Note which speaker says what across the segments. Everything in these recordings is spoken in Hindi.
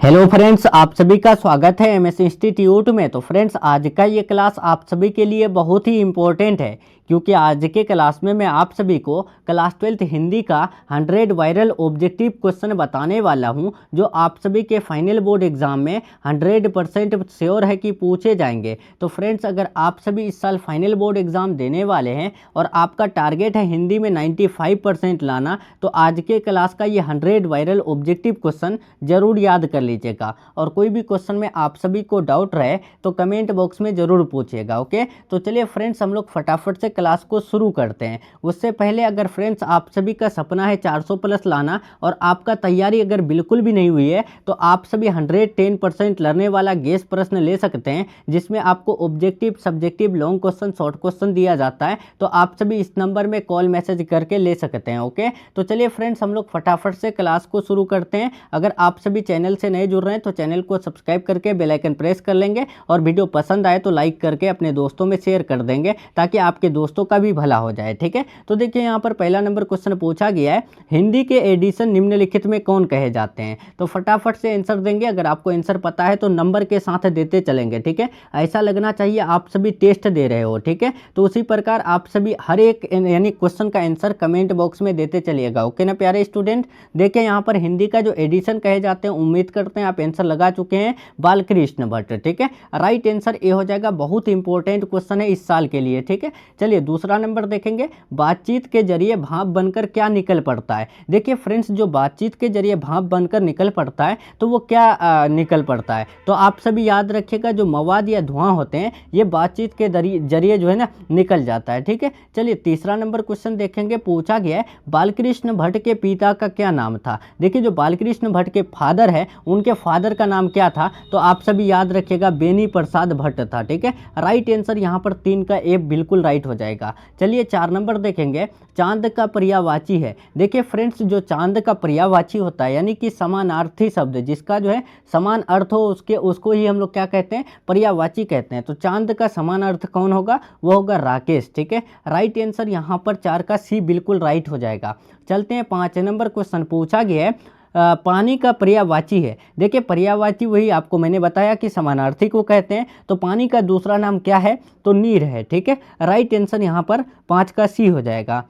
Speaker 1: हेलो फ्रेंड्स, आप सभी का स्वागत है एमएस इंस्टीट्यूट में। तो फ्रेंड्स, आज का ये क्लास आप सभी के लिए बहुत ही इम्पोर्टेंट है, क्योंकि आज के क्लास में मैं आप सभी को क्लास 12th हिंदी का 100 वायरल ऑब्जेक्टिव क्वेश्चन बताने वाला हूं, जो आप सभी के फाइनल बोर्ड एग्जाम में 100% श्योर है कि पूछे जाएंगे। तो फ्रेंड्स, अगर आप सभी इस साल फाइनल बोर्ड एग्जाम देने वाले हैं और आपका टारगेट है हिंदी में 95% लाना, तो आज के क्लास का ये 100 वायरल ऑब्जेक्टिव क्वेश्चन जरूर याद कर लीजिएगा। और कोई भी क्वेश्चन में आप सभी को डाउट रहे तो कमेंट बॉक्स में जरूर पूछिएगा। ओके, तो चलिए फ्रेंड्स, हम लोग फटाफट से क्लास को शुरू करते हैं। उससे पहले अगर फ्रेंड्स आप सभी का सपना है 400 प्लस लाना और आपका तैयारी अगर बिल्कुल भी नहीं हुई है, तो आप सभी 110% लर्ने वाला गेस प्रश्न ले सकते हैं, जिसमें आपको objective, subjective, long question, short question दिया जाता है। तो आप सभी इस नंबर में कॉल मैसेज करके ले सकते हैं। ओके, तो चलिए फ्रेंड्स, हम लोग फटाफट से क्लास को शुरू करते हैं। अगर आप सभी चैनल से नए जुड़ रहे हैं तो चैनल को सब्सक्राइब करके बेल आइकन प्रेस कर लेंगे, और वीडियो पसंद आए तो लाइक करके अपने दोस्तों में शेयर कर देंगे, ताकि आपके दोस्तों का भी भला हो जाए। ठीक है, तो देखिए यहाँ पर पहला नंबर क्वेश्चन पूछा गया है, हिंदी के एडिशन निम्नलिखित में कौन कहे जाते हैं। तो फटाफट से आंसर देंगे। अगर आपको आंसर पता है तो नंबर के साथ देते चलेंगे। ठीक है, ऐसा लगना चाहिए आप सभी टेस्ट दे रहे हो। ठीक है, तो उसी प्रकार आप सभी हर एक यानी क्वेश्चन का आंसर कमेंट बॉक्स में देते चलिएगा। ओके ना प्यारे स्टूडेंट। देखिए यहाँ पर हिंदी का जो एडिशन कहे जाते हैं, उम्मीद करते हैं आप आंसर लगा चुके हैं, बालकृष्ण भट्ट। ठीक है, राइट आंसर ए हो जाएगा। बहुत इंपॉर्टेंट क्वेश्चन है इस साल के लिए। ठीक है, चलिए दूसरा नंबर देखेंगे, बातचीत के जरिए भाप बनकर क्या निकल पड़ता है। देखिए फ्रेंड्स, जो बातचीत के जरिए भाप बनकर निकल पड़ता है तो वो क्या निकल पड़ता है। तो आप सभी याद रखिएगा, जो मवाद या धुआं होते हैं ये बातचीत के जरिए जो है ना निकल जाता है। ठीक है, चलिए तीसरा नंबर क्वेश्चन देखेंगे। पूछा गया है, बालकृष्ण भट्ट के पिता का क्या नाम था। देखिए जो बालकृष्ण भट्ट के फादर है, उनके फादर का नाम क्या था। तो आप सभी याद रखिएगा, बेनी प्रसाद भट्ट था। ठीक है, राइट आंसर यहाँ पर 3 का ए बिल्कुल राइट हो जाएगा। चलिए 4 नंबर देखेंगे, चांद का पर्यायवाची है। देखिए फ्रेंड्स, जो चांद का पर्यायवाची होता है, यानी कि समानार्थी शब्द जिसका जो है समान अर्थ हो, उसको ही हम लोग क्या कहते हैं, पर्यायवाची कहते हैं। तो चांद का समान अर्थ कौन होगा, वो होगा राकेश। ठीक है, राइट आंसर यहाँ पर 4 का सी बिल्कुल राइट हो जाएगा। चलते हैं 5 नंबर क्वेश्चन। पूछा गया है, पानी का पर्यायवाची है। देखिए पर्यायवाची वही आपको मैंने बताया कि समानार्थी को कहते हैं। तो पानी का दूसरा नाम क्या है, तो नीर है। ठीक है, राइट आंसर यहाँ पर 5 का सी हो जाएगा।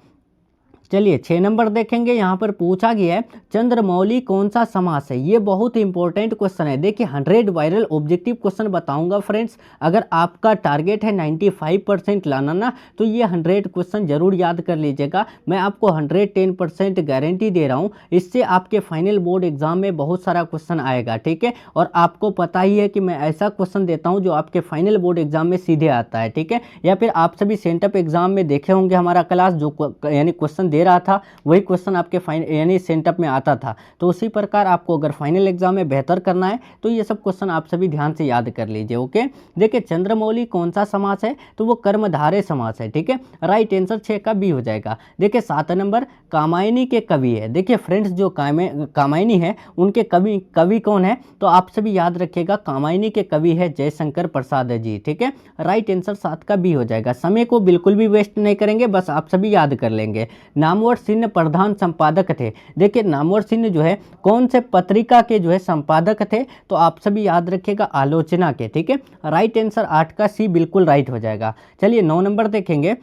Speaker 1: चलिए 6 नंबर देखेंगे। यहाँ पर पूछा गया है, चंद्रमौली कौन सा समास है। ये बहुत इंपॉर्टेंट क्वेश्चन है। देखिए 100 वायरल ऑब्जेक्टिव क्वेश्चन बताऊंगा फ्रेंड्स। अगर आपका टारगेट है 95% लाना ना, तो ये 100 क्वेश्चन जरूर याद कर लीजिएगा। मैं आपको 110% गारंटी दे रहा हूँ, इससे आपके फाइनल बोर्ड एग्जाम में बहुत सारा क्वेश्चन आएगा। ठीक है, और आपको पता ही है कि मैं ऐसा क्वेश्चन देता हूँ जो आपके फाइनल बोर्ड एग्जाम में सीधे आता है। ठीक है, या फिर आप सभी सेंटअप एग्जाम में देखे होंगे हमारा क्लास, जो यानी क्वेश्चन दे रहा था वही क्वेश्चन आपके यानी सेंटअप में आता था। तो उसी प्रकार आपको अगर फाइनल एग्जाम में बेहतर करना है तो ये सब क्वेश्चन आप सभी ध्यान से याद कर लीजिए। ओके, देखिए चंद्रमौली कौन सा समास है, तो वो कर्मधारय समास है। ठीक है, राइट आंसर 6 का बी हो जाएगा। देखिए 7 नंबर, कामायनी के कवि है। देखिए फ्रेंड्स, जो कामायनी है उनके कवि कौन है, तो आप सभी याद रखिएगा, कामायनी के कवि है जयशंकर प्रसाद जी। ठीक है, राइट आंसर 7 का बी हो जाएगा। समय को बिल्कुल भी वेस्ट नहीं करेंगे, बस आप सभी याद कर लेंगे। नामवर सिन्हा प्रधान संपादक थे। देखिए नामवर सिन्हा जो है कौन से पत्रिका के जो है संपादक थे, तो आप सभी याद रखिएगा, आलोचना के। ठीक है, राइट आंसर 8 का सी बिल्कुल राइट हो जाएगा। चलिए 9 नंबर देखेंगे,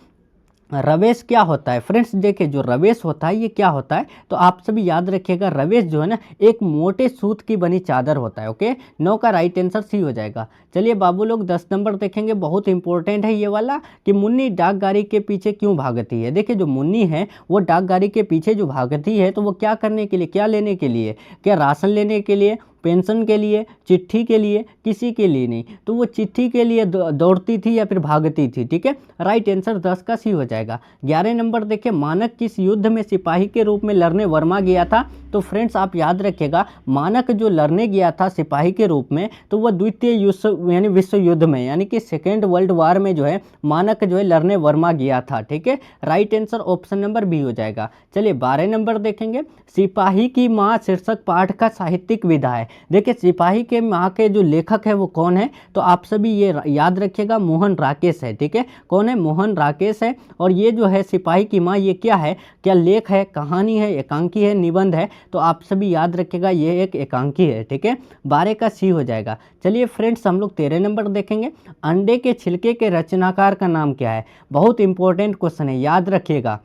Speaker 1: रवेश क्या होता है। फ्रेंड्स देखिए, जो रवेश होता है ये क्या होता है, तो आप सभी याद रखिएगा, रवेश जो है ना एक मोटे सूत की बनी चादर होता है। ओके, 9 का राइट आंसर सी हो जाएगा। चलिए बाबू लोग 10 नंबर देखेंगे। बहुत इंपॉर्टेंट है ये वाला, कि मुन्नी डाक गाड़ी के पीछे क्यों भागती है। देखिए जो मुन्नी है वो डाक गाड़ी के पीछे जो भागती है, तो वो क्या करने के लिए, क्या लेने के लिए, क्या राशन लेने के लिए, पेंशन के लिए, चिट्ठी के लिए, किसी के लिए नहीं। तो वो चिट्ठी के लिए दौड़ती थी या फिर भागती थी। ठीक है, राइट आंसर 10 का सी हो जाएगा। 11 नंबर देखिए, मानक किस युद्ध में सिपाही के रूप में लड़ने वर्मा गया था। तो फ्रेंड्स आप याद रखिएगा, मानक जो लड़ने गया था सिपाही के रूप में, तो वह द्वितीय यानी विश्व युद्ध में, यानी कि सेकेंड वर्ल्ड वार में जो है मानक जो है लड़ने वर्मा गया था। ठीक है, right answer option number B हो जाएगा। चलिए 12 नंबर देखेंगे, सिपाही की माँ शीर्षक पाठ का साहित्यिक विधा है। देखिए सिपाही के माँ के जो लेखक है वो कौन है, तो आप सभी ये याद रखिएगा, मोहन राकेश है। ठीक है, कौन है, मोहन राकेश है। और ये जो है सिपाही की माँ, ये क्या है, क्या लेख है, कहानी है, एकांकी है, निबंध है, तो आप सभी याद रखिएगा ये एक एकांकी है। ठीक है, 12 का सी हो जाएगा। चलिए फ्रेंड्स हम लोग 13 नंबर देखेंगे। अंडे के छिलके के रचनाकार का नाम क्या है, बहुत इंपॉर्टेंट क्वेश्चन है, याद रखिएगा।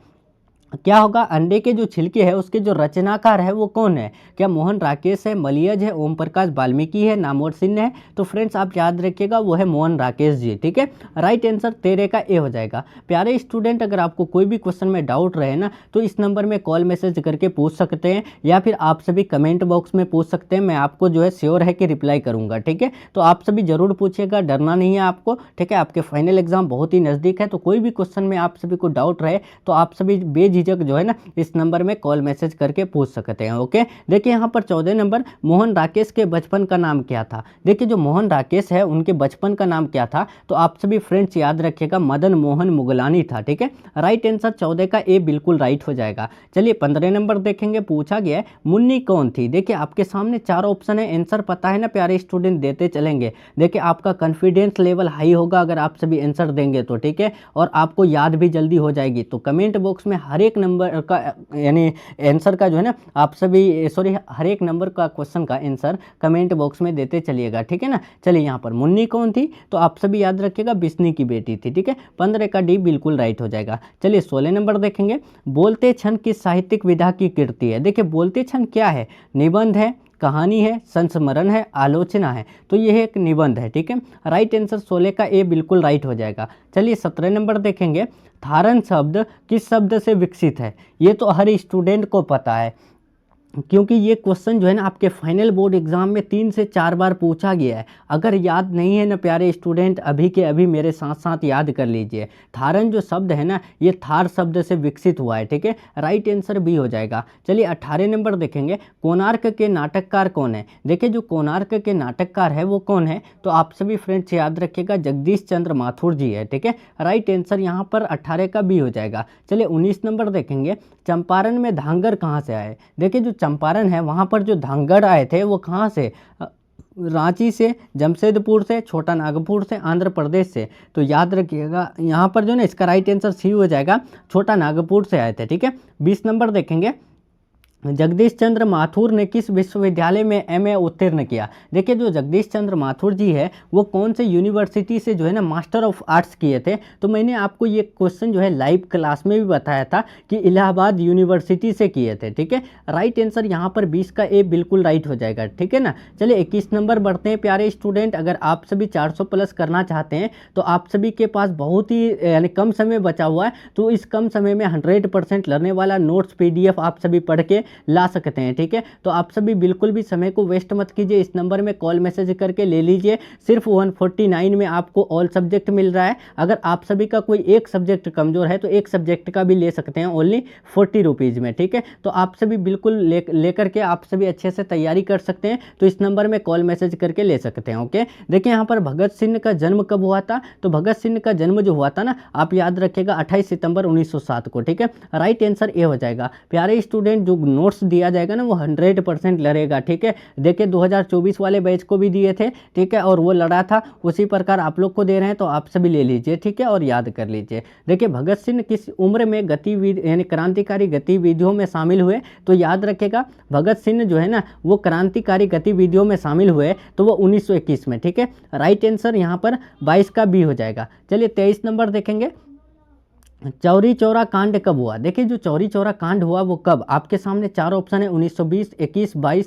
Speaker 1: क्या होगा, अंडे के जो छिलके है उसके जो रचनाकार है वो कौन है, क्या मोहन राकेश है, मलियज है, ओम प्रकाश वाल्मीकि है, नामवर सिंह है, तो फ्रेंड्स आप याद रखिएगा वो है मोहन राकेश जी। ठीक है, राइट आंसर 13 का ए हो जाएगा। प्यारे स्टूडेंट, अगर आपको कोई भी क्वेश्चन में डाउट रहे ना तो इस नंबर में कॉल मैसेज करके पूछ सकते हैं, या फिर आप सभी कमेंट बॉक्स में पूछ सकते हैं, मैं आपको जो है श्योर है कि रिप्लाई करूंगा। ठीक है, तो आप सभी जरूर पूछिएगा, डरना नहीं है आपको। ठीक है, आपके फाइनल एग्जाम बहुत ही नज़दीक है, तो कोई भी क्वेश्चन में आप सभी को डाउट रहे तो आप सभी बेझिझक जो है ना इस नंबर में कॉल मैसेज करके पूछ सकते हैं। ओके, देखिए यहाँ पर 14 नंबर, मोहन राकेश के बचपन का नाम क्या था। देखिए जो मोहन राकेश है उनके बचपन का नाम क्या था, तो आप सभी फ्रेंड्स याद रखिएगा मदन मोहन मुगलानी था। ठीक है, राइट आंसर 14 का ए बिल्कुल राइट हो जाएगा। चलिए 15 नंबर देखेंगे, पूछा गया है मुन्नी कौन थी। देखिए आपके सामने 4 ऑप्शन है, आंसर पता है ना प्यारे स्टूडेंट, देते चलेंगे। देखिए आपका कॉन्फिडेंस लेवल हाई होगा अगर आप सभी आंसर देंगे तो। ठीक है, और आपको याद भी जल्दी हो जाएगी, तो कमेंट बॉक्स में हर एक नंबर का यानी आंसर का जो है ना आप सभी हर एक नंबर का क्वेश्चन का आंसर कमेंट बॉक्स में देते चलिएगा। ठीक है ना, चलिए यहाँ पर मुन्नी कौन थी, तो आप सभी याद रखिएगा बिस्नी की बेटी थी। ठीक है, 15 का डी बिल्कुल राइट हो जाएगा। चलिए 16 नंबर देखेंगे, बोलते क्षण किस साहित्यिक विधा की कृति है। देखिए बोलते क्षण क्या है, निबंध है, कहानी है, संस्मरण है, आलोचना है, तो यह एक निबंध है। ठीक है, राइट आंसर 16 का ए बिल्कुल राइट हो जाएगा। चलिए 17 नंबर देखेंगे, थारन शब्द किस शब्द से विकसित है। ये तो हर स्टूडेंट को पता है, क्योंकि ये क्वेश्चन जो है ना आपके फाइनल बोर्ड एग्जाम में 3 से 4 बार पूछा गया है। अगर याद नहीं है ना प्यारे स्टूडेंट, अभी के अभी मेरे साथ साथ याद कर लीजिए। थारन जो शब्द है ना ये थार शब्द से विकसित हुआ है। ठीक है, राइट आंसर बी हो जाएगा। चलिए 18 नंबर देखेंगे, कोणार्क के नाटककार कौन है। देखिए जो कोणार्क के नाटककार है वो कौन है, तो आप सभी फ्रेंड्स याद रखिएगा जगदीश चंद्र माथुर जी है। ठीक है, राइट आंसर यहाँ पर 18 का बी हो जाएगा। चलिए 19 नंबर देखेंगे, चंपारण में धांगर कहाँ से आए। देखिए जो चंपारण है वहाँ पर जो धांगड़ आए थे वो कहाँ से, रांची से, जमशेदपुर से, छोटा नागपुर से, आंध्र प्रदेश से, तो याद रखिएगा यहाँ पर जो ना इसका राइट आंसर सी हो जाएगा, छोटा नागपुर से आए थे। ठीक है, 20 नंबर देखेंगे, जगदीश चंद्र माथुर ने किस विश्वविद्यालय में एमए उत्तीर्ण किया। देखिए जो जगदीश चंद्र माथुर जी है वो कौन से यूनिवर्सिटी से जो है ना मास्टर ऑफ आर्ट्स किए थे, तो मैंने आपको ये क्वेश्चन जो है लाइव क्लास में भी बताया था कि इलाहाबाद यूनिवर्सिटी से किए थे। ठीक है, राइट आंसर यहाँ पर 20 का ए बिल्कुल राइट हो जाएगा। ठीक है ना, चलिए 21 नंबर बढ़ते हैं प्यारे स्टूडेंट। अगर आप सभी 400 प्लस करना चाहते हैं तो आप सभी के पास बहुत ही यानी कम समय बचा हुआ है, तो इस कम समय में 100% लगने वाला नोट्स PDF आप सभी पढ़ के ला सकते हैं। ठीक है, तो आप सभी बिल्कुल भी समय को वेस्ट मत कीजिए, इस नंबर में कॉल मैसेज करके ले लीजिए। सिर्फ 149 में आपको ऑल सब्जेक्ट मिल रहा है। अगर आप सभी का कोई एक सब्जेक्ट कमजोर है तो एक सब्जेक्ट का भी ले सकते हैं ओनली 40 रुपीज़ में। ठीक है, तो आप सभी बिल्कुल लेकर के आप सभी अच्छे से तैयारी कर सकते हैं, तो इस नंबर में कॉल मैसेज करके ले सकते हैं। ओके, देखिए यहाँ पर भगत सिंह का जन्म कब हुआ था, तो भगत सिंह का जन्म जो हुआ था ना आप याद रखिएगा 28 सितंबर 1907 को। ठीक है, राइट आंसर ए हो जाएगा। प्यारे स्टूडेंट जो नोट्स दिया जाएगा ना वो 100% लड़ेगा। ठीक है, देखिए 2024 वाले बैच को भी दिए थे। ठीक है, और वो लड़ा था, उसी प्रकार आप लोग को दे रहे हैं, तो आप सभी ले लीजिए। ठीक है, और याद कर लीजिए। देखिए भगत सिंह किस उम्र में गतिविधि यानी क्रांतिकारी गतिविधियों में शामिल हुए, तो याद रखेगा भगत सिंह जो है ना वो क्रांतिकारी गतिविधियों में शामिल हुए तो वो 1921 में। ठीक है, राइट आंसर यहाँ पर 22 का बी हो जाएगा। चलिए 23 नंबर देखेंगे, चौरी चौरा कांड कब हुआ। देखिए जो चौरी चौरा कांड हुआ वो कब, आपके सामने 4 ऑप्शन है 1920, 21, 22,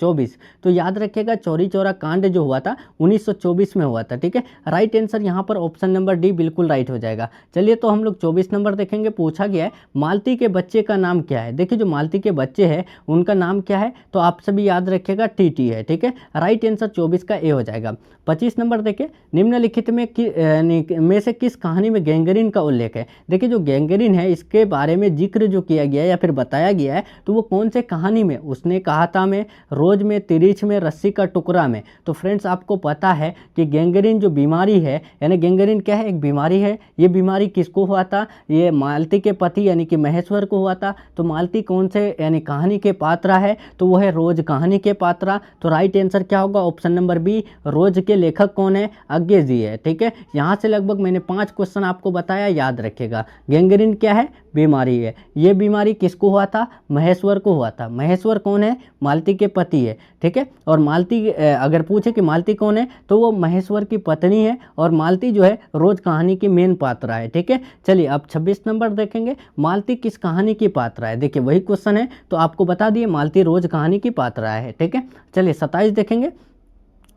Speaker 1: 24, तो याद रखिएगा चौरी चौरा कांड जो हुआ था 1924 में हुआ था। ठीक है, राइट आंसर यहाँ पर ऑप्शन नंबर डी बिल्कुल राइट हो जाएगा। चलिए तो हम लोग 24 नंबर देखेंगे, पूछा गया है मालती के बच्चे का नाम क्या है। देखिए जो मालती के बच्चे हैं उनका नाम क्या है, तो आप सभी याद रखिएगा TT है। ठीक है, राइट आंसर 24 का ए हो जाएगा। 25 नंबर देखिए, निम्नलिखित में से किस कहानी में गैंगरीन का उल्लेख है। देखिए जो गैंग्रीन है इसके बारे में जिक्र जो किया गया है या फिर बताया गया है तो वो कौन से कहानी में, उसने कहा था में, रोज में, तिरिच में, रस्सी का टुकड़ा में। तो फ्रेंड्स आपको पता है कि गैंग्रीन जो बीमारी है, यानी गैंग्रीन क्या है, एक बीमारी है। ये बीमारी किसको हुआ था, ये मालती के पति यानी कि महेश्वर को हुआ था। तो मालती कौन से यानी कहानी के पात्रा है, तो वो है रोज कहानी के पात्रा। तो राइट आंसर क्या होगा, ऑप्शन नंबर बी, रोज के लेखक कौन है, अज्ञे जी है। ठीक है, यहाँ से लगभग मैंने 5 क्वेश्चन आपको बताया, याद रखिएगा। गैंग्रीन क्या है, बीमारी है। ये बीमारी किसको हुआ था, महेश्वर को हुआ था। महेश्वर कौन है, मालती के पति है। ठीक है, और मालती अगर पूछे कि मालती कौन है तो वो महेश्वर की पत्नी है, और मालती जो है रोज कहानी की मेन पात्रा है। ठीक है, चलिए अब 26 नंबर देखेंगे, मालती किस कहानी की पात्रा है। देखिए वही क्वेश्चन है तो आपको बता दिए, मालती रोज कहानी की पात्रा है। ठीक है, चलिए 27 देखेंगे,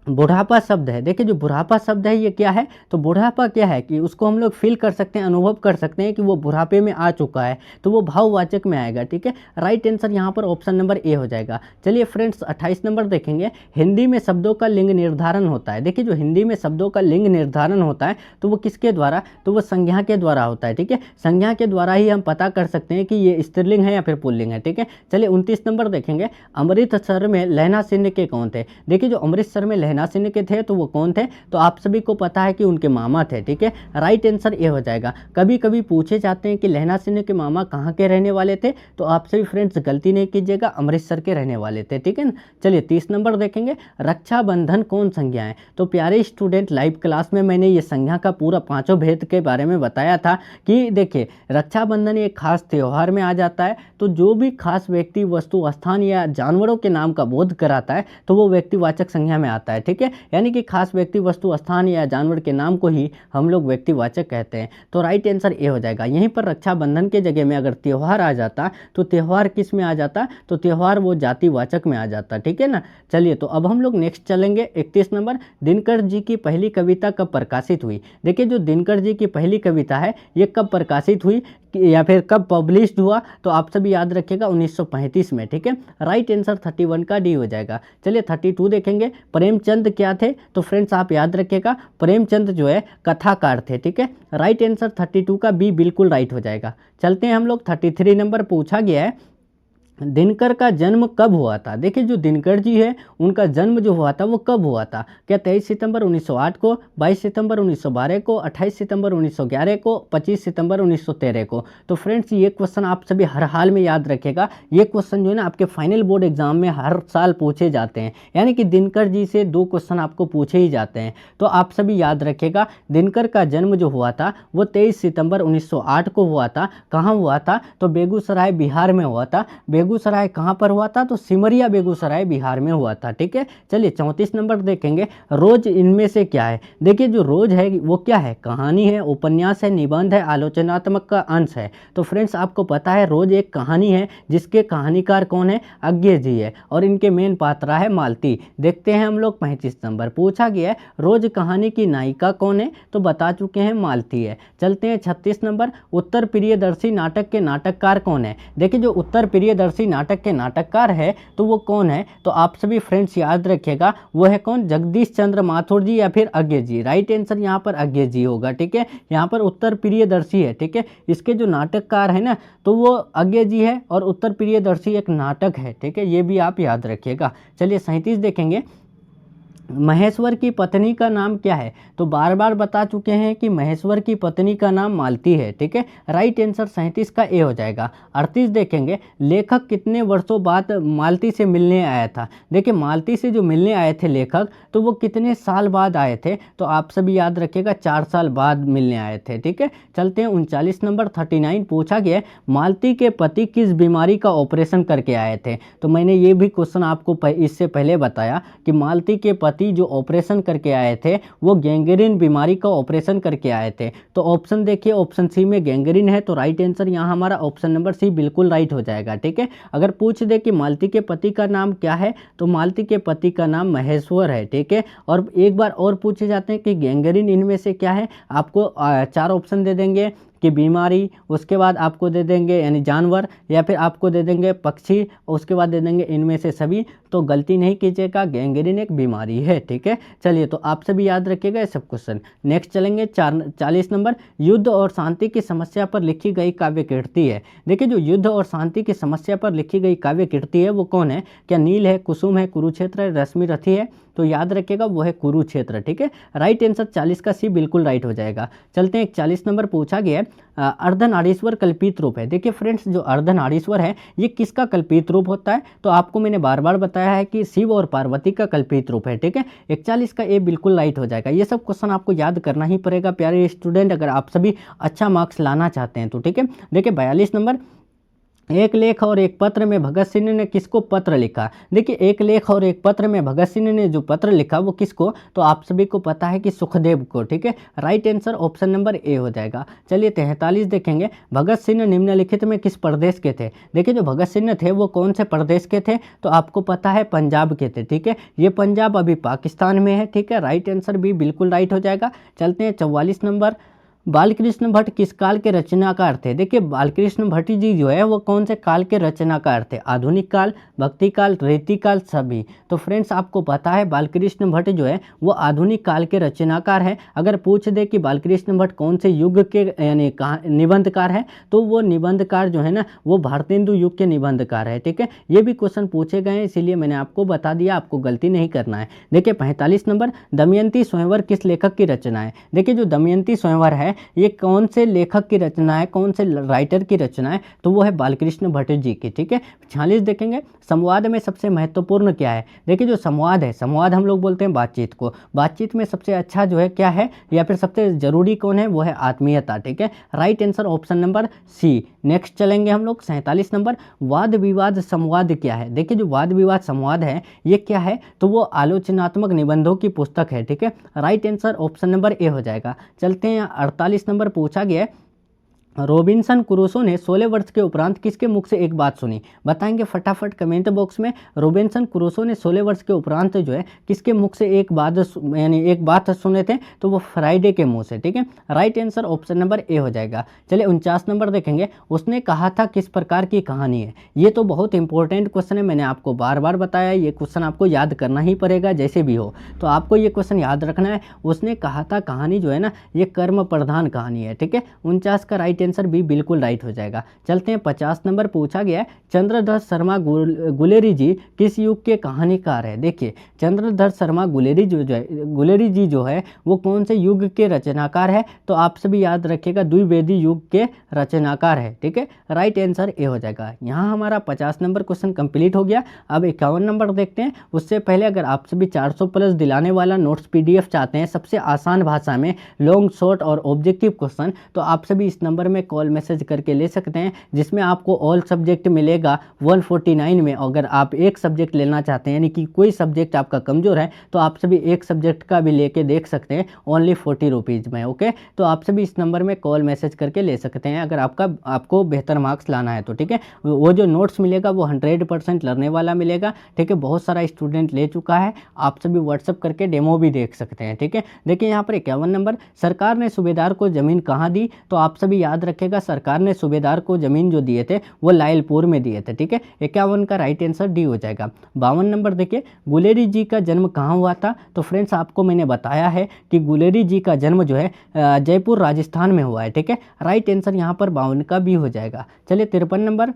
Speaker 1: बुढ़ापा शब्द है। देखिए जो बुढ़ापा शब्द है ये क्या है, तो बुढ़ापा क्या है कि उसको हम लोग फील कर सकते हैं, अनुभव कर सकते हैं कि वो बुढ़ापे में आ चुका है, तो वो भाववाचक में आएगा। ठीक है, राइट आंसर यहाँ पर ऑप्शन नंबर ए हो जाएगा। चलिए फ्रेंड्स 28 नंबर देखेंगे, हिंदी में शब्दों का लिंग निर्धारण होता है। देखिए जो हिंदी में शब्दों का लिंग निर्धारण होता है तो वो किसके द्वारा, तो वो संज्ञा के द्वारा होता है। ठीक है, संज्ञा के द्वारा ही हम पता कर सकते हैं कि ये स्त्रीलिंग है या फिर पुल्लिंग है। ठीक है, चलिए 29 नंबर देखेंगे, अमृतसर में लहना सिंह के कौन थे। देखिए जो अमृतसर में लहना सिंह के थे तो वो कौन थे, तो आप सभी को पता है कि उनके मामा थे। ठीक है, राइट आंसर ये हो जाएगा। कभी कभी पूछे जाते हैं कि लहना सिंह के मामा कहाँ के रहने वाले थे, तो आप सभी फ्रेंड्स गलती नहीं कीजिएगा, अमृतसर के रहने वाले थे। ठीक है ना, चलिए 30 नंबर देखेंगे, रक्षाबंधन कौन संज्ञा है। तो प्यारे स्टूडेंट, लाइव क्लास में मैंने ये संज्ञा का पूरा 5 भेद के बारे में बताया था कि देखिए रक्षाबंधन एक खास त्यौहार में आ जाता है, तो जो भी खास व्यक्ति, वस्तु, स्थान या जानवरों के नाम का बोध कराता है तो वो व्यक्तिवाचक संज्ञा में आता है। ठीक है, यानी कि खास व्यक्ति, वस्तु, स्थान या जानवर के नाम को ही हम लोग व्यक्तिवाचक कहते हैं। तो राइट आंसर ए हो जाएगा। यहीं पर रक्षाबंधन के जगह में अगर त्यौहार आ जाता तो त्यौहार किस में आ जाता, तो त्यौहार वो जातिवाचक में आ जाता। ठीक है ना, चलिए तो अब हम लोग नेक्स्ट चलेंगे 31 नंबर, दिनकर जी की पहली कविता कब प्रकाशित हुई। देखिए जो दिनकर जी की पहली कविता है ये कब प्रकाशित हुई या फिर कब पब्लिश्ड हुआ, तो आप सभी याद रखिएगा 1935 में। ठीक है, राइट आंसर 31 का डी हो जाएगा। चलिए 32 देखेंगे, प्रेमचंद क्या थे, तो फ्रेंड्स आप याद रखिएगा प्रेमचंद जो है कथाकार थे। ठीक है, राइट आंसर 32 का बी बिल्कुल राइट हो जाएगा। चलते हैं हम लोग 33 नंबर, पूछा गया है दिनकर का जन्म कब हुआ था। देखिए जो दिनकर जी है उनका जन्म जो हुआ था वो कब हुआ था, क्या 23 सितंबर 1908 को, 22 सितंबर 1912 को, 28 सितंबर 1911 को, 25 सितंबर 1913 को। तो फ्रेंड्स ये क्वेश्चन आप सभी हर हाल में याद रखेगा, ये क्वेश्चन जो है ना आपके फाइनल बोर्ड एग्जाम में हर साल पूछे जाते हैं, यानी कि दिनकर जी से 2 क्वेश्चन आपको पूछे ही जाते हैं। तो आप सभी याद रखेगा दिनकर का जन्म जो हुआ था वो 23 सितंबर 1908 को हुआ था। कहाँ हुआ था, तो बेगूसराय बिहार में हुआ था। बेगूसराय कहाँ पर हुआ था, तो सिमरिया बेगूसराय बिहार में हुआ था। ठीक है, चलिए 34 नंबर देखेंगे, रोज इनमें से क्या है। देखिए जो रोज है वो क्या है, कहानी है, उपन्यास है, निबंध है, आलोचनात्मक का अंश है। तो फ्रेंड्स आपको पता है रोज एक कहानी है जिसके कहानीकार कौन है, अज्ञे जी है, और इनके मेन पात्रा है मालती। देखते हैं हम लोग 35 नंबर, पूछा गया है रोज कहानी की नायिका कौन है, तो बता चुके हैं मालती है। चलते हैं 36 नंबर, उत्तर प्रियदर्शी नाटक के नाटककार कौन है। देखिए जो उत्तर प्रियदर्शी नाटक के नाटककार है तो वो कौन है, तो आप सभी फ्रेंड्स याद रखिएगा वो है कौन, जगदीश चंद्र माथुर जी या फिर अज्ञे जी। राइट आंसर यहाँ पर अज्ञे जी होगा। ठीक है, यहाँ पर उत्तर प्रियदर्शी है। ठीक है, इसके जो नाटककार है ना तो वो अज्ञे जी है, और उत्तर प्रियदर्शी एक नाटक है। ठीक है, ये भी आप याद रखिएगा। चलिए 37 देखेंगे, महेश्वर की पत्नी का नाम क्या है, तो बार बार बता चुके हैं कि महेश्वर की पत्नी का नाम मालती है। ठीक है, राइट आंसर 37 का ए हो जाएगा। 38 देखेंगे, लेखक कितने वर्षों बाद मालती से मिलने आया था। देखिए मालती से जो मिलने आए थे लेखक तो वो कितने साल बाद आए थे, तो आप सभी याद रखिएगा 4 साल बाद मिलने आए थे। ठीक है, चलते हैं 39 नंबर 39, पूछा गया मालती के पति किस बीमारी का ऑपरेशन करके आए थे। तो मैंने ये भी क्वेश्चन आपको इससे पहले बताया कि मालती के पति जो ऑपरेशन करके आए थे वो गैंग्रीन बीमारी का ऑपरेशन करके आए थे। तो ऑप्शन देखिए, ऑप्शन सी में गैंग्रीन है, तो राइट आंसर यहाँ हमारा ऑप्शन नंबर सी बिल्कुल राइट हो जाएगा। ठीक है, अगर पूछ दे कि मालती के पति का नाम क्या है, तो मालती के पति का नाम महेश्वर है। ठीक है, और एक बार और पूछे जाते हैं कि गैंग्रीन इनमें से क्या है, आपको 4 ऑप्शन दे देंगे कि बीमारी, उसके बाद आपको दे देंगे यानी जानवर, या फिर आपको दे देंगे पक्षी, उसके बाद दे देंगे इनमें से सभी। तो गलती नहीं कीजिएगा, गैंग्रीन एक बीमारी है, ठीक है। चलिए, तो आप सभी याद रखिएगा ये सब क्वेश्चन। नेक्स्ट चलेंगे 40 नंबर, युद्ध और शांति की समस्या पर लिखी गई काव्य कीर्ति है। देखिए, जो युद्ध और शांति की समस्या पर लिखी गई काव्य कीर्ति है वो कौन है? क्या नील है, कुसुम है, कुरुक्षेत्र है, रश्मि रथी है? तो याद रखिएगा वो है कुरुक्षेत्र, ठीक है। राइट आंसर 40 का सी बिल्कुल राइट हो जाएगा। चलते हैं, 41 नंबर पूछा गया है, अर्धनारीश्वर कल्पित रूप है। देखिए फ्रेंड्स, जो अर्धनारीश्वर है ये किसका कल्पित रूप होता है? तो आपको मैंने बार बार बताया है कि शिव और पार्वती का कल्पित रूप है, ठीक है। 41 का ए बिल्कुल राइट हो जाएगा। ये सब क्वेश्चन आपको याद करना ही पड़ेगा प्यारे स्टूडेंट, अगर आप सभी अच्छा मार्क्स लाना चाहते हैं तो, ठीक है। देखिए 42 नंबर, एक लेख और एक पत्र में भगत सिंह ने किसको पत्र लिखा? देखिए, एक लेख और एक पत्र में भगत सिंह ने जो पत्र लिखा वो किसको? तो आप सभी को पता है कि सुखदेव को, ठीक है। Right answer option number A हो जाएगा। चलिए 43 देखेंगे, भगत सिंह निम्नलिखित में किस प्रदेश के थे? देखिए, जो भगत सिंह थे वो कौन से प्रदेश के थे? तो आपको पता है पंजाब के थे, ठीक है। ये पंजाब अभी पाकिस्तान में है, ठीक है। राइट आंसर भी बिल्कुल राइट हो जाएगा। चलते हैं 44 नंबर, बालकृष्ण भट्ट किस काल के रचनाकार थे? देखिए, बालकृष्ण भट्ट जी जो है वो कौन से काल के रचनाकार थे? आधुनिक काल, भक्ति काल, रेती काल, सभी। तो फ्रेंड्स, आपको पता है बालकृष्ण भट्ट जो है वो आधुनिक काल के रचनाकार है। अगर पूछ दे कि बालकृष्ण भट्ट कौन से युग के यानी निबंधकार है, तो वो निबंधकार जो है ना वो भारतेंदु युग के निबंधकार है, ठीक है। ये भी क्वेश्चन पूछे गए हैं, इसीलिए मैंने आपको बता दिया, आपको गलती नहीं करना है। देखिए 45 नंबर, दमयंती स्वयंवर किस लेखक की रचना है? देखिए, जो दमयंती स्वयंवर है ये कौन से लेखक की रचना है, कौन से राइटर की रचना है? तो वो है बालकृष्ण भट्ट जी की, ठीक है। 46 देखेंगे, संवाद में सबसे महत्वपूर्ण क्या है? देखिए, जो संवाद है, संवाद हम लोग बोलते हैं बातचीत को। बातचीत में सबसे अच्छा जो है क्या है, या फिर सबसे जरूरी कौन है? वो है आत्मीयता, ठीक है। Right answer option number C. Next चलेंगे हम लोग 47 नंबर, वाद विवाद संवाद क्या है? देखिए, जो वाद विवाद संवाद है ये क्या है? तो वो आलोचनात्मक निबंधों की पुस्तक है, ठीक है। Right answer option number A हो जाएगा। चलते हैं 48 नंबर पूछा गया है, रॉबिन्सन क्रूसो ने 16 वर्ष के उपरांत किसके मुख से एक बात सुनी? बताएंगे फटाफट कमेंट बॉक्स में। रॉबिन्सन क्रूसो ने 16 वर्ष के उपरांत जो है किसके मुख से एक बात यानी एक बात सुने थे? तो वो फ्राइडे के मुंह से, ठीक है। Right answer option number A हो जाएगा। चलिए 49 नंबर देखेंगे, उसने कहा था किस प्रकार की कहानी है? ये तो बहुत इंपॉर्टेंट क्वेश्चन है, मैंने आपको बार बार बताया, ये क्वेश्चन आपको याद करना ही पड़ेगा जैसे भी हो। तो आपको ये क्वेश्चन याद रखना है। उसने कहा था कहानी जो है ना ये कर्म प्रधान कहानी है, ठीक है। 49 का राइट आंसर भी बिल्कुल राइट हो जाएगा। चलते हैं 50 नंबर पूछा गया है, चंद्रधर शर्मा गुलेरी जी किस युग के कहानीकार है? देखिए, चंद्रधर शर्मा गुलेरी जी जो है वो कौन से युग के रचनाकार है? तो आप सभी याद रखिएगा द्विवेदी युग के रचनाकार है, ठीक है। राइट आंसर ए हो जाएगा। यहाँ हमारा 50 नंबर क्वेश्चन कंप्लीट हो गया। अब 51 नंबर देखते हैं। उससे पहले अगर आप सभी 400 प्लस दिलाने वाला नोट्स PDF चाहते हैं सबसे आसान भाषा में, लॉन्ग शॉर्ट और ऑब्जेक्टिव क्वेश्चन, तो आप सभी इस नंबर में कॉल मैसेज करके ले सकते हैं, जिसमें आपको ऑल सब्जेक्ट मिलेगा 149 में। अगर आप एक सब्जेक्ट लेना चाहते हैं यानी कि कोई सब्जेक्ट आपका कमज़ोर है तो आप सभी एक सब्जेक्ट का भी लेके देख सकते हैं ओनली 40 रुपीज़ में, ओके। तो आप सभी इस नंबर में कॉल मैसेज करके ले सकते हैं अगर आपको बेहतर मार्क्स लाना है तो, ठीक है। वो जो नोट्स मिलेगा वो 100% लर्ने वाला मिलेगा, ठीक है। बहुत सारा स्टूडेंट ले चुका है, आप सभी व्हाट्सअप करके डेमो भी देख सकते हैं, ठीक है। देखिए यहाँ पर 51 नंबर, सरकार ने सूबेदार को ज़मीन कहाँ दी? तो आप सभी याद रखेगा सरकार ने सूबेदार को ज़मीन जो दिए थे वो लायलपुर में दिए थे, ठीक है। 51 का राइट आंसर डी हो जाएगा। 52 नंबर देखिए, गुलेरी जी का जन्म कहाँ हुआ था? तो फ्रेंड्स आपको मैंने बताया है कि गुलेरी जी का जन्म जो है जयपुर राजस्थान में हुआ है, ठीक है। राइट आंसर यहाँ पर 52 का भी हो जाएगा। चलिए 53 नंबर,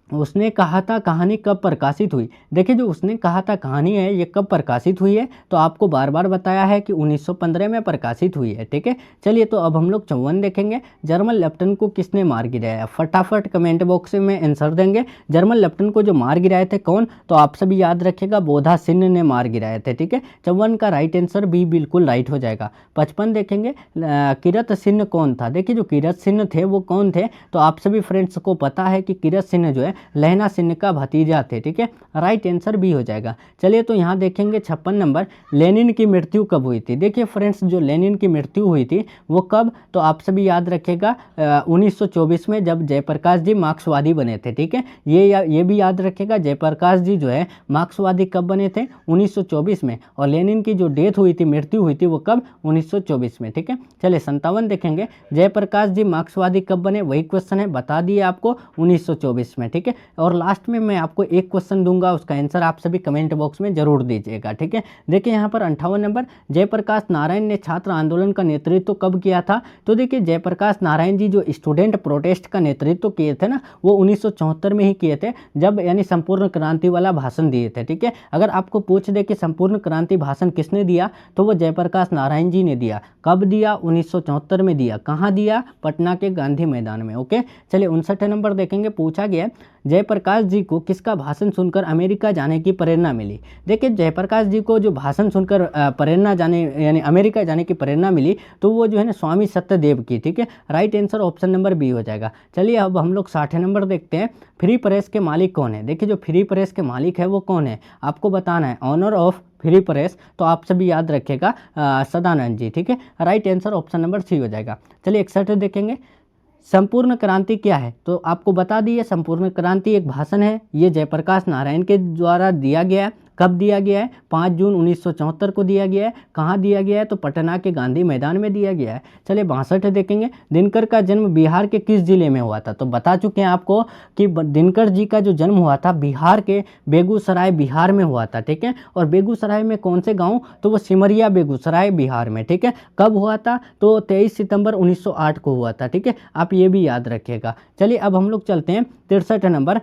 Speaker 1: उसने कहा था कहानी कब प्रकाशित हुई? देखिए, जो उसने कहा था कहानी है ये कब प्रकाशित हुई है? तो आपको बार बार बताया है कि 1915 में प्रकाशित हुई है, ठीक है। चलिए, तो अब हम लोग 54 देखेंगे, जर्मन लेफ्टिनेंट को किसने मार गिराया? फटाफट कमेंट बॉक्स में आंसर देंगे। जर्मन लेफ्टिनेंट को जो मार गिराए थे कौन? तो आप सभी याद रखिएगा बोधा सिंह ने मार गिराए थे, ठीक है। 54 का राइट आंसर भी बिल्कुल राइट हो जाएगा। 55 देखेंगे, किरत सिंह कौन था? देखिए, जो किरत सिंह थे वो कौन थे? तो आप सभी फ्रेंड्स को पता है कि किरत सिंह जो है लहना सिंह का भतीजा थे। ठीक है, राइट आंसर बी हो जाएगा। चलिए तो यहाँ देखेंगे 56 नंबर, लेनिन की मृत्यु कब हुई थी। देखिए फ्रेंड्स, जो लेनिन की मृत्यु हुई थी वो कब, तो आप सभी याद रखिएगा 1924 में, जब जयप्रकाश जी मार्क्सवादी बने थे। ठीक है, ये भी याद रखिएगा, जयप्रकाश जी जो है मार्क्सवादी कब बने थे, 1924 में, और लेनिन की जो डेथ हुई थी, मृत्यु हुई थी, वो कब, 1924 में। ठीक है, चलिए 57 देखेंगे, जयप्रकाश जी मार्क्सवादी कब बने, वही क्वेश्चन है, बता दिए आपको 1924 में। ठीक है, और लास्ट में मैं आपको एक क्वेश्चन दूंगा, उसका आंसर आप सभी कमेंट बॉक्स में जरूर दीजिएगा। ठीक है, देखिए यहाँ पर 58 नंबर, जयप्रकाश नारायण ने छात्र आंदोलन का नेतृत्व कब किया था। तो देखिए जयप्रकाश नारायण जी जो स्टूडेंट प्रोटेस्ट का नेतृत्व किए थे ना, वो 1974 में ही किए थे, जब यानी संपूर्ण क्रांति वाला भाषण दिए थे। ठीक है, अगर आपको पूछ दे कि संपूर्ण क्रांति भाषण किसने दिया, तो वो जयप्रकाश नारायण जी ने दिया। कब दिया, 1974 में दिया। कहाँ दिया, पटना के गांधी मैदान में। ओके, चलिए 59 नंबर देखेंगे, पूछा गया जयप्रकाश जी को किसका भाषण सुनकर अमेरिका जाने की प्रेरणा मिली। देखिए जयप्रकाश जी को जो भाषण सुनकर प्रेरणा जाने यानी अमेरिका जाने की प्रेरणा मिली, तो वो जो है ना स्वामी सत्यदेव की। ठीक है, right answer option number B हो जाएगा। चलिए अब हम लोग 60 नंबर देखते हैं, फ्री प्रेस के मालिक कौन है। देखिए जो फ्री प्रेस के मालिक है वो कौन है, आपको बताना है। ऑनर ऑफ फ्री प्रेस, तो आप सभी याद रखिएगा सदानंद जी। ठीक है, right answer option number C हो जाएगा। चलिए 61 देखेंगे, संपूर्ण क्रांति क्या है, तो आपको बता दिए संपूर्ण क्रांति एक भाषण है, ये जयप्रकाश नारायण के द्वारा दिया गया है। कब दिया गया है, 5 जून 1974 को दिया गया है। कहाँ दिया गया है, तो पटना के गांधी मैदान में दिया गया है। चलिए 62 देखेंगे, दिनकर का जन्म बिहार के किस जिले में हुआ था। तो बता चुके हैं आपको कि दिनकर जी का जो जन्म हुआ था बिहार के बेगूसराय बिहार में हुआ था। ठीक है, और बेगूसराय में कौन से गाँव, तो वो सिमरिया बेगूसराय बिहार में। ठीक है, कब हुआ था, तो 23 सितंबर 1908 को हुआ था। ठीक है, आप ये भी याद रखिएगा। चलिए अब हम लोग चलते हैं 63 नंबर,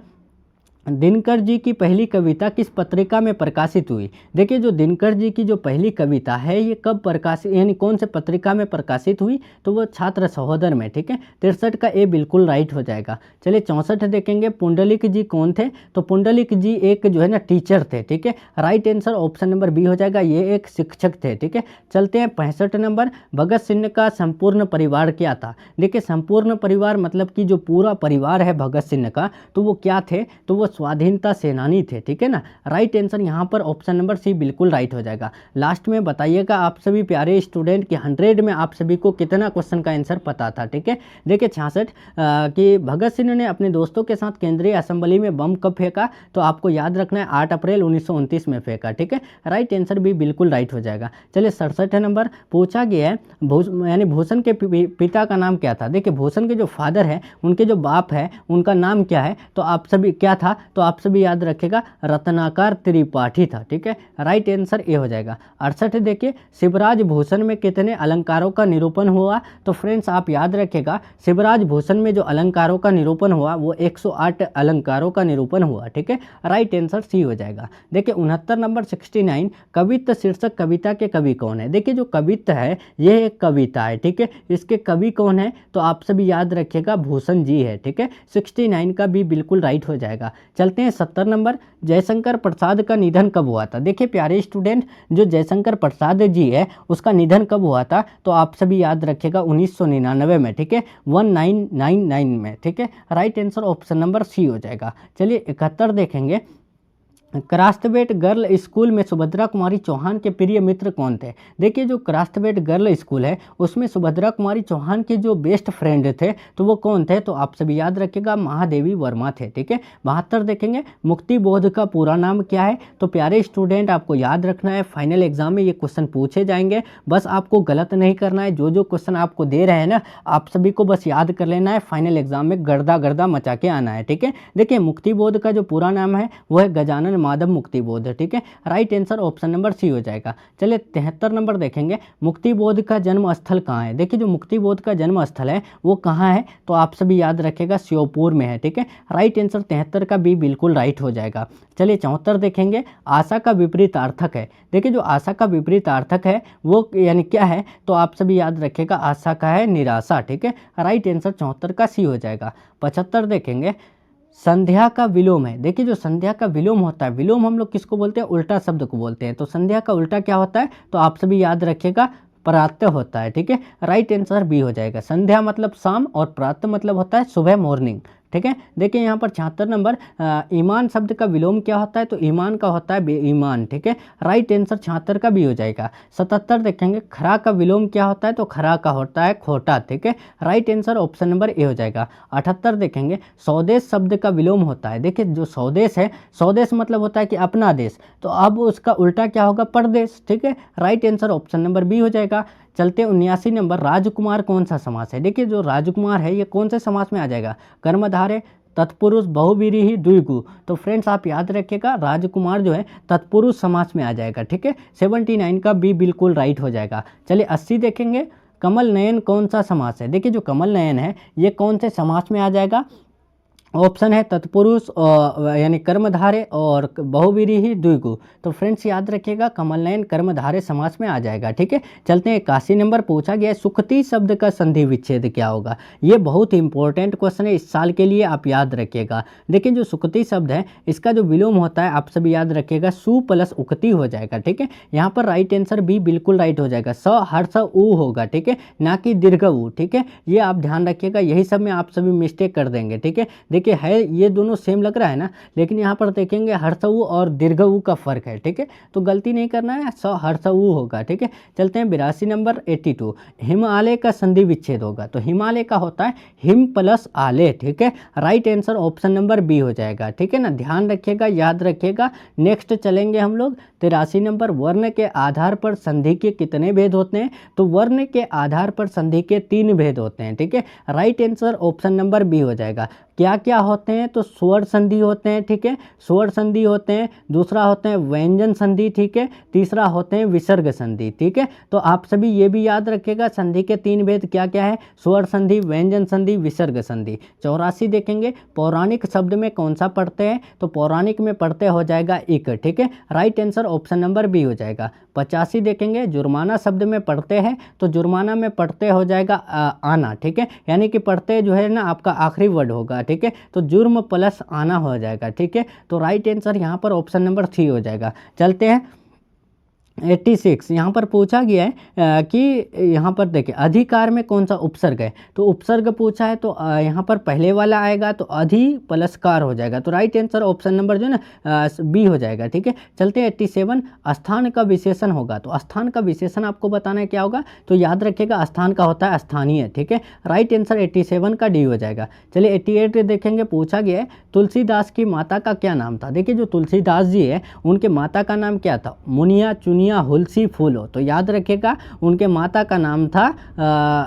Speaker 1: दिनकर जी की पहली कविता किस पत्रिका में प्रकाशित हुई। देखिए जो दिनकर जी की जो पहली कविता है ये कब प्रकाशित यानी कौन से पत्रिका में प्रकाशित हुई, तो वो छात्र सहोदर में। ठीक है, 63 का ए बिल्कुल राइट हो जाएगा। चलिए 64 देखेंगे, पुंडलिक जी कौन थे, तो पुंडलिक जी एक जो है ना टीचर थे। ठीक है, right answer option number B हो जाएगा, ये एक शिक्षक थे। ठीक है, चलते हैं 65 नंबर, भगत सिंह का संपूर्ण परिवार क्या था। देखिए संपूर्ण परिवार मतलब कि जो पूरा परिवार है भगत सिंह का, तो वो क्या थे, तो वो स्वाधीनता सेनानी थे। ठीक है ना, राइट आंसर यहाँ पर ऑप्शन नंबर सी बिल्कुल राइट हो जाएगा। लास्ट में बताइएगा आप सभी प्यारे स्टूडेंट कि 100 में आप सभी को कितना क्वेश्चन का आंसर पता था। ठीक है, देखिए 66 कि भगत सिंह ने अपने दोस्तों के साथ केंद्रीय असेंबली में बम कब फेंका, तो आपको याद रखना है 8 अप्रैल 1929 में फेंका। ठीक है, राइट आंसर भी बिल्कुल राइट हो जाएगा। चलिए 67 नंबर, पूछा गया है यानी भूषण के पिता का नाम क्या था। देखिए भूषण के जो फादर है, उनके जो बाप है, उनका नाम क्या है, तो आप सभी क्या था, तो आप सभी याद रखेगा रत्नाकर त्रिपाठी था। ठीक है, राइट आंसर ए हो जाएगा। 68 देखिए, शिवराज भूषण में कितने अलंकारों का निरूपण हुआ, तो फ्रेंड्स आप याद रखेगा शिवराज भूषण में जो अलंकारों का निरूपण हुआ वो 108 अलंकारों का निरूपण हुआ। ठीक है, राइट आंसर सी हो जाएगा। देखिए 69 नंबर 69, कवित्त शीर्षक कविता के कवि कौन है। देखिए जो कवित्त है ये एक कविता है। ठीक है, इसके कवि कौन है, तो आप सभी याद रखिएगा भूषण जी है। ठीक है, 69 का भी बिल्कुल राइट हो जाएगा। चलते हैं 70 नंबर, जयशंकर प्रसाद का निधन कब हुआ था। देखिए प्यारे स्टूडेंट, जो जयशंकर प्रसाद जी है उसका निधन कब हुआ था, तो आप सभी याद रखिएगा 1999 में। ठीक है, 1999 में। ठीक है, right answer option number C हो जाएगा। चलिए 71 देखेंगे, क्राफ्टवेट गर्ल स्कूल में सुभद्रा कुमारी चौहान के प्रिय मित्र कौन थे। देखिए जो क्राफ्टवेट गर्ल स्कूल है उसमें सुभद्रा कुमारी चौहान के जो बेस्ट फ्रेंड थे तो वो कौन थे, तो आप सभी याद रखिएगा महादेवी वर्मा थे। ठीक है, 72 देखेंगे, मुक्ति बोध का पूरा नाम क्या है, तो प्यारे स्टूडेंट आपको याद रखना है, फाइनल एग्जाम में ये क्वेश्चन पूछे जाएंगे, बस आपको गलत नहीं करना है। जो क्वेश्चन आपको दे रहे हैं ना आप सभी को बस याद कर लेना है, फाइनल एग्जाम में गर्दा गर्दा मचा के आना है। ठीक है, देखिए मुक्ति बोध का जो पूरा नाम है वो है गजानन माधव मुक्ति बोध। ठीक है, right answer option number C हो जाएगा। चलिए 73 नंबर देखेंगे, मुक्ति बोध का जन्म स्थल कहाँ है। देखिए जो मुक्ति बोध का जन्म स्थल है वो कहाँ है, तो आप सभी याद रखेगा श्योपुर में है। ठीक है, राइट आंसर 73 का भी बिल्कुल राइट हो जाएगा। चलिए 74 देखेंगे, आशा का विपरीत अर्थक है। देखिए जो आशा का विपरीत अर्थक है वो यानी क्या है, तो आप सभी याद रखेगा आशा का है निराशा। ठीक है, राइट आंसर 74 का सी हो जाएगा। 75 देखेंगे, संध्या का विलोम है। देखिए जो संध्या का विलोम होता है, विलोम हम लोग किसको बोलते हैं, उल्टा शब्द को बोलते हैं, तो संध्या का उल्टा क्या होता है, तो आप सभी याद रखिएगा प्रातः होता है। ठीक है, राइट आंसर बी हो जाएगा। संध्या मतलब शाम और प्रातः मतलब होता है सुबह मॉर्निंग। ठीक है। देखिए यहाँ पर 76 नंबर, ईमान शब्द का विलोम क्या होता है, तो ईमान का होता है बेईमान, ठीक है। राइट आंसर 76 का बी हो जाएगा। 77 देखेंगे, खरा का विलोम क्या होता है, तो खरा का होता है खोटा, ठीक है। Right answer option number A हो जाएगा। 78 देखेंगे, स्वदेश शब्द का विलोम होता है। देखिए जो स्वदेश है, स्वदेश मतलब होता है कि अपना देश, तो अब उसका उल्टा क्या होगा, परदेश, ठीक है। Right answer option number B हो जाएगा। चलते 79 नंबर, राजकुमार कौन सा समास है। देखिए जो राजकुमार है ये कौन से समास में आ जाएगा, कर्मधारय, तत्पुरुष, बहुव्रीहि, द्विगु। तो फ्रेंड्स आप याद रखिएगा राजकुमार जो है तत्पुरुष समास में आ जाएगा, ठीक है। 79 का बी बिल्कुल राइट हो जाएगा। चलिए 80 देखेंगे, कमल नयन कौन सा समास है। देखिए जो कमल नयन है ये कौन से समास में आ जाएगा, ऑप्शन है तत्पुरुष यानी कर्मधारय और बहुव्रीहि, द्विगु। तो फ्रेंड्स याद रखिएगा कमल नयन कर्मधारय समास में आ जाएगा, ठीक है। चलते हैं 81 नंबर, पूछा गया है सुक्ति शब्द का संधि विच्छेद क्या होगा। ये बहुत इंपॉर्टेंट क्वेश्चन है, इस साल के लिए आप याद रखिएगा। देखिए जो सुक्ति शब्द है इसका जो विलोम होता है आप सभी याद रखिएगा सु प्लस उक्ति हो जाएगा, ठीक है। यहाँ पर राइट आंसर बी बिल्कुल राइट हो जाएगा। स हर्ष उ होगा, ठीक है, ना कि दीर्घ उ, ठीक है। ये आप ध्यान रखिएगा, यही सब में आप सभी मिस्टेक कर देंगे, ठीक है। देखिए है ये दोनों सेम लग रहा है ना, लेकिन यहाँ पर देखेंगे हर्षऊ और दीर्घऊ का फर्क है, ठीक है। तो गलती नहीं करना है, स हर्षऊ होगा, ठीक है। चलते हैं 82 नंबर 82, हिमालय का संधि विच्छेद होगा। तो हिमालय का होता है हिम प्लस आले, ठीक है। Right answer option number B हो जाएगा, ठीक है ना। ध्यान रखिएगा, याद रखिएगा। नेक्स्ट चलेंगे हम लोग 83 नंबर, वर्ण के आधार पर संधि के कितने भेद होते हैं। तो वर्ण के आधार पर संधि के 3 भेद होते हैं, ठीक है। Right answer option number B हो जाएगा। क्या क्या होते हैं, तो स्वर संधि होते हैं, ठीक है, स्वर संधि होते हैं। दूसरा होते हैं व्यंजन संधि, ठीक है। तीसरा होते हैं विसर्ग संधि, ठीक है। तो आप सभी ये भी याद रखिएगा संधि के 3 भेद क्या क्या है, स्वर संधि, व्यंजन संधि, विसर्ग संधि। 84 देखेंगे, पौराणिक शब्द में कौन सा पढ़ते हैं। तो पौराणिक में पढ़ते हो जाएगा इक, ठीक है। Right answer option number B हो जाएगा। 85 देखेंगे, जुर्माना शब्द में पढ़ते हैं। तो जुर्माना में पढ़ते हो जाएगा आना, ठीक है, यानी कि पढ़ते जो है ना आपका आखिरी वर्ड होगा, ठीक है। तो जुर्म प्लस आना हो जाएगा, ठीक है। तो राइट आंसर यहाँ पर ऑप्शन नंबर 3 हो जाएगा। चलते हैं 86, यहाँ पर पूछा गया है कि यहाँ पर देखिए अधिकार में कौन सा उपसर्ग है। तो उपसर्ग पूछा है, तो यहाँ पर पहले वाला आएगा तो अधि प्लस कार हो जाएगा। तो राइट आंसर ऑप्शन नंबर जो है ना बी हो जाएगा, ठीक है। चलते हैं 87, स्थान का विशेषण होगा। तो स्थान का विशेषण आपको बताना है क्या होगा, तो याद रखिएगा स्थान का होता है स्थानीय, ठीक है। राइट आंसर 87 का डी हो जाएगा। चलिए 88 देखेंगे, पूछा गया है तुलसीदास की माता का क्या नाम था। देखिए जो तुलसीदास जी है उनके माता का नाम क्या था, मुनिया, चुनिया, हुलसी, फूलो। तो याद रखिएगा उनके माता का नाम था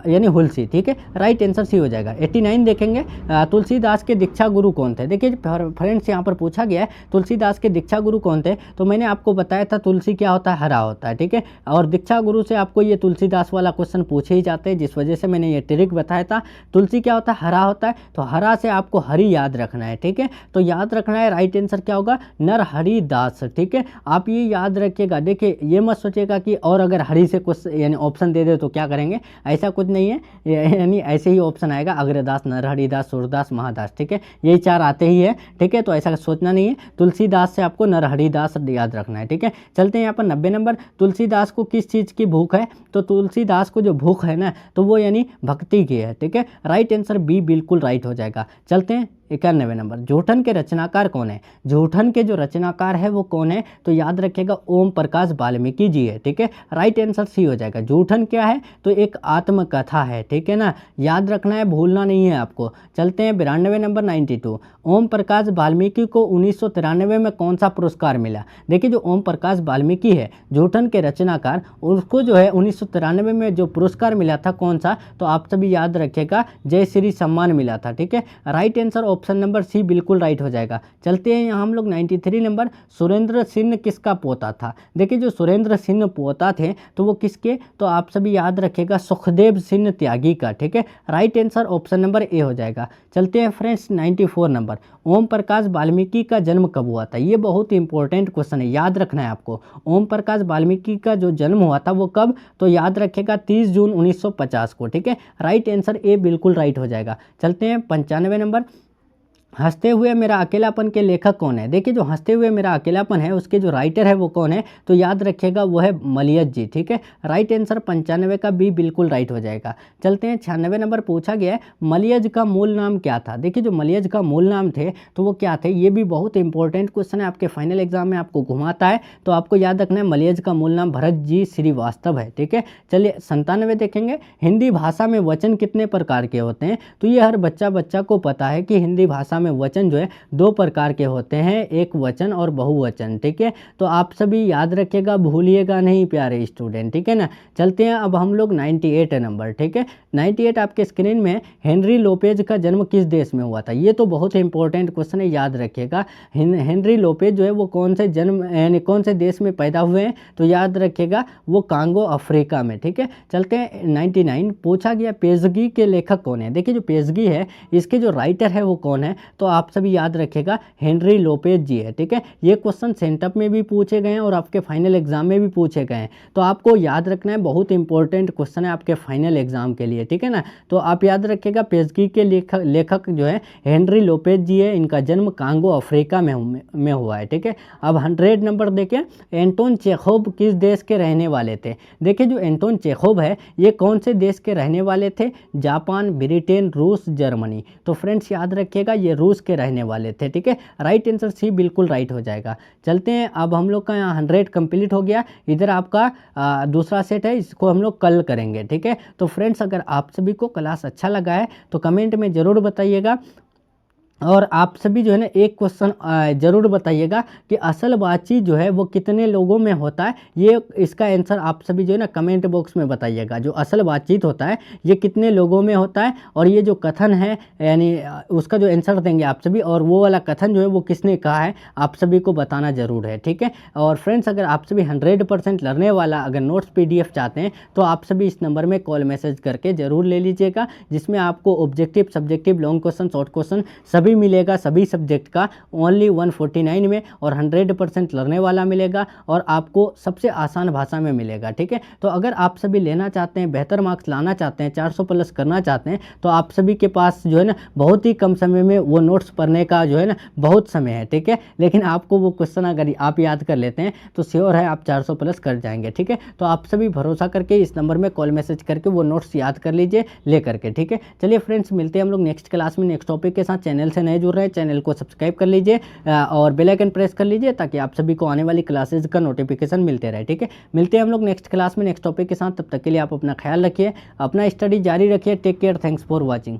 Speaker 1: यानी हुलसी, ठीक है। राइट आंसर सी हो जाएगा। 89 देखेंगे, तुलसीदास के दीक्षा गुरु कौन थे। देखिए फ्रेंड्स यहाँ पर पूछा गया है तुलसीदास के दीक्षा गुरु कौन थे। तो मैंने आपको बताया था तुलसी क्या होता है, हरा होता है, ठीक है। और दीक्षा गुरु से आपको ये तुलसीदास वाला क्वेश्चन पूछे ही जाते हैं, जिस वजह से मैंने ये ट्रिक बताया था। तुलसी क्या होता है, हरा होता है। तो हरा से आपको हरी याद रखना है, ठीक है। तो याद रखना है, राइट आंसर क्या होगा, नरहरि दास, ठीक है। आप ये याद रखिएगा। देखिए ये मत सोचिएगा कि और अगर हरी से कुछ यानी ऑप्शन दे दे तो क्या करेंगे, ऐसा कुछ नहीं है, यानी ऐसे ही ऑप्शन आएगा अग्रदास, नरहरिदास, सूरदास, महादास, ठीक है। यही 4 आते ही है, ठीक है। तो ऐसा सोचना नहीं है, तुलसीदास से आपको नरहरिदास याद रखना है, ठीक है। चलते हैं यहाँ पर 90 नंबर, तुलसीदास को किस चीज़ की भूख है। तो तुलसीदास को जो भूख है ना तो वो यानी भक्ति की है, ठीक है। राइट आंसर बी बिल्कुल राइट हो जाएगा। चलते हैं 91 नंबर, जूठन के रचनाकार कौन है। जूठन के जो रचनाकार है वो कौन है, तो याद रखिएगा ओम प्रकाश वाल्मीकि जी है, ठीक है। राइट आंसर सी हो जाएगा। जूठन क्या है, तो एक आत्मकथा है, ठीक है ना, याद रखना है, भूलना नहीं है आपको। चलते हैं 92 नंबर 92, ओम प्रकाश वाल्मीकि को 1993 में कौन सा पुरस्कार मिला। देखिए जो ओम प्रकाश वाल्मीकि है जूठन के रचनाकार, उसको जो है 1993 में जो पुरस्कार मिला था कौन सा, तो आप सभी याद रखिएगा जय श्री सम्मान मिला था, ठीक है। Right answer option number C बिल्कुल राइट हो जाएगा। चलते हैं यहाँ हम लोग 93 नंबर, सुरेंद्र सिंह किसका पोता था। देखिए जो सुरेंद्र सिंह पोता थे तो वो किसके, तो आप सभी याद रखिएगा सुखदेव सिंह त्यागी का, ठीक है। Right answer option number A हो जाएगा। चलते हैं फ्रेंड्स 94 नंबर, ओम प्रकाश वाल्मीकि का जन्म कब हुआ था। ये बहुत इंपॉर्टेंट क्वेश्चन है, याद रखना है आपको। ओम प्रकाश वाल्मीकि का जो जन्म हुआ था वो कब, तो याद रखिएगा 30 जून 1950 को, ठीक है। राइट आंसर ए बिल्कुल राइट हो जाएगा। चलते हैं 95 नंबर, हंसते हुए मेरा अकेलापन के लेखक कौन है? देखिए जो हंसते हुए मेरा अकेलापन है उसके जो राइटर है वो कौन है? तो याद रखिएगा वो है मलियज जी। ठीक है, राइट आंसर 95 का बी बिल्कुल राइट हो जाएगा। चलते हैं 96 नंबर पूछा गया है मलियज का मूल नाम क्या था? देखिए जो मलियज का मूल नाम थे तो वो क्या थे? ये भी बहुत इंपॉर्टेंट क्वेश्चन है, आपके फाइनल एग्जाम में आपको घुमाता है, तो आपको याद रखना है मलियज का मूल नाम भरत जी श्रीवास्तव है। ठीक है, चलिए 97 देखेंगे, हिंदी भाषा में वचन कितने प्रकार के होते हैं? तो ये हर बच्चा को पता है कि हिंदी भाषा में वचन जो है दो प्रकार के होते हैं, एक वचन और बहुवचन। ठीक है, तो आप सभी याद रखिएगा, भूलिएगा नहीं प्यारे स्टूडेंट। ठीक है ना, चलते हैं अब हम लोग 98 नंबर। ठीक है, 98 आपके स्क्रीन में, हेनरी लोपेज का जन्म किस देश में हुआ था? ये तो बहुत इंपॉर्टेंट क्वेश्चन है, याद रखिएगा। हेनरी लोपेज जो है वो कौन से जन्म यानी कौन से देश में पैदा हुए हैं? तो याद रखिएगा वो कांगो अफ्रीका में। ठीक है, चलते हैं 99 पूछा गया पेशगी के लेखक कौन है? देखिए जो पेशगी है इसके जो राइटर है वो कौन है? तो आप सभी याद रखिएगा हेनरी लोपेज जी है। ठीक है, ये क्वेश्चन सेंटअप में भी पूछे गए हैं और आपके फाइनल एग्जाम में भी पूछे गए हैं, तो आपको याद रखना है, बहुत इंपॉर्टेंट क्वेश्चन है आपके फाइनल एग्जाम के लिए। ठीक है ना, तो आप याद रखिएगा पेशगी के लेखक जो है हेनरी लोपेज जी है, इनका जन्म कांगो अफ्रीका में हुआ है। ठीक है, अब 100 नंबर देखें, एंटोन चेखोव किस देश के रहने वाले थे? देखिए जो एंटोन चेखोव है ये कौन से देश के रहने वाले थे? जापान, ब्रिटेन, रूस, जर्मनी। तो फ्रेंड्स याद रखिएगा ये रूस के रहने वाले थे। ठीक है, राइट आंसर सी बिल्कुल राइट हो जाएगा। चलते हैं, अब हम लोग का यहाँ 100 कंप्लीट हो गया, इधर आपका दूसरा सेट है, इसको हम लोग कल करेंगे। ठीक है, तो फ्रेंड्स अगर आप सभी को क्लास अच्छा लगा है तो कमेंट में ज़रूर बताइएगा, और आप सभी जो है ना एक क्वेश्चन ज़रूर बताइएगा कि असल बातचीत जो है वो कितने लोगों में होता है? ये इसका आंसर आप सभी जो है ना कमेंट बॉक्स में बताइएगा, जो असल बातचीत होता है ये कितने लोगों में होता है, और ये जो कथन है यानी उसका जो आंसर देंगे आप सभी, और वो वाला कथन जो है वो किसने कहा है आप सभी को बताना ज़रूर है। ठीक है, और फ्रेंड्स अगर आप सभी 100% लर्ने वाला अगर नोट्स PDF चाहते हैं तो आप सभी इस नंबर में कॉल मैसेज करके ज़रूर ले लीजिएगा, जिसमें आपको objective, subjective, long question, short question सभी मिलेगा, सभी सब्जेक्ट का ओनली 149 में, और 100% लर्ने वाला मिलेगा, और आपको सबसे आसान भाषा में मिलेगा। ठीक है, तो अगर आप सभी लेना चाहते हैं, बेहतर मार्क्स लाना चाहते हैं, 400 प्लस करना चाहते हैं, तो आप सभी के पास जो है ना बहुत ही कम समय में वो नोट्स पढ़ने का जो है ना बहुत समय है। ठीक है, लेकिन आपको वो क्वेश्चन अगर आप याद कर लेते हैं तो श्योर है आप 400 प्लस कर जाएंगे। ठीक है, तो आप सभी भरोसा करके इस नंबर में कॉल मैसेज करके वो नोट्स याद कर लीजिए ले करके। ठीक है, चलिए फ्रेंड्स मिलते हैं हम लोग नेक्स्ट क्लास में नेक्स्ट टॉपिक के साथ। चैनल से नए जुड़ रहे हैं चैनल को सब्सक्राइब कर लीजिए और बेल आइकन प्रेस कर लीजिए ताकि आप सभी को आने वाली क्लासेस का नोटिफिकेशन मिलते रहे। ठीक है, मिलते हैं हम लोग नेक्स्ट क्लास में नेक्स्ट टॉपिक के साथ, तब तक के लिए आप अपना ख्याल रखिए, अपना स्टडी जारी रखिए। Take care, thanks for watching.